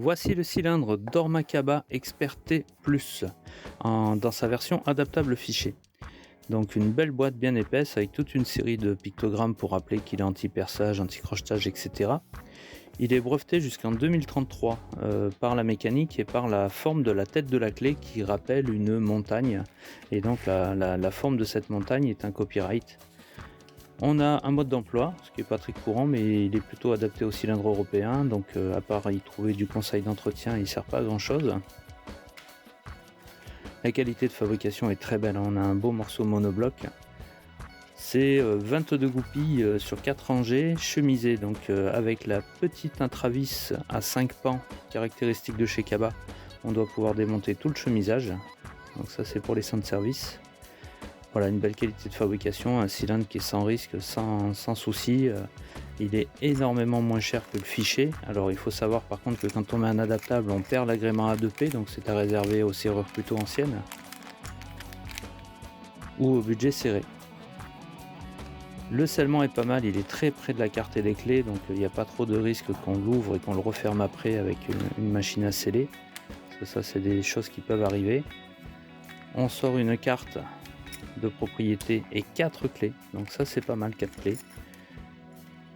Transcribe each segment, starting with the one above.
Voici le cylindre Dormakaba Expert T+, dans sa version adaptable fichier. Donc une belle boîte bien épaisse avec toute une série de pictogrammes pour rappeler qu'il est anti-perçage, anti-crochetage, etc. Il est breveté jusqu'en 2033 par la mécanique et par la forme de la tête de la clé qui rappelle une montagne. Et donc la forme de cette montagne est un copyright. On a un mode d'emploi, ce qui n'est pas très courant, mais il est plutôt adapté au cylindre européen. Donc à part y trouver du conseil d'entretien, il ne sert pas à grand chose. La qualité de fabrication est très belle, on a un beau morceau monobloc. C'est 22 goupilles sur 4 rangées, chemisées donc avec la petite intravis à 5 pans caractéristique de chez Kaba. On doit pouvoir démonter tout le chemisage, donc ça c'est pour les centres de service. Voilà, une belle qualité de fabrication, un cylindre qui est sans risque, sans souci. Il est énormément moins cher que le fichier. Alors il faut savoir par contre que quand on met un adaptable, on perd l'agrément A2P, donc c'est à réserver aux serrures plutôt anciennes ou au budget serré. Le scellement est pas mal, il est très près de la carte et des clés, donc il n'y a pas trop de risque qu'on l'ouvre et qu'on le referme après avec une machine à sceller. Parce que ça c'est des choses qui peuvent arriver. On sort une carte de propriété et 4 clés, donc ça c'est pas mal, 4 clés.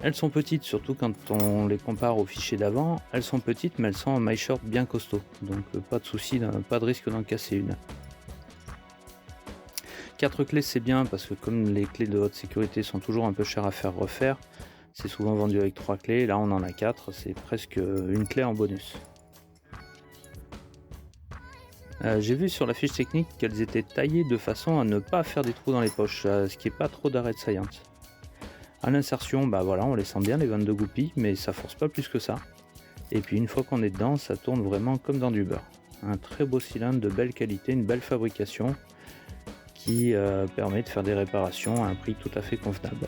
Elles sont petites, surtout quand on les compare au fichier d'avant. Elles sont petites mais elles sont en my short bien costaud, donc pas de souci, pas de risque d'en casser une. 4 clés c'est bien parce que comme les clés de haute sécurité sont toujours un peu chères à faire refaire, c'est souvent vendu avec 3 clés, là on en a 4, c'est presque une clé en bonus. J'ai vu sur la fiche technique qu'elles étaient taillées de façon à ne pas faire des trous dans les poches, ce qui n'est pas trop d'arrêt de science. À l'insertion, bah voilà, on les sent bien les 22 goupilles, mais ça force pas plus que ça. Et puis une fois qu'on est dedans, ça tourne vraiment comme dans du beurre. Un très beau cylindre de belle qualité, une belle fabrication qui permet de faire des réparations à un prix tout à fait convenable.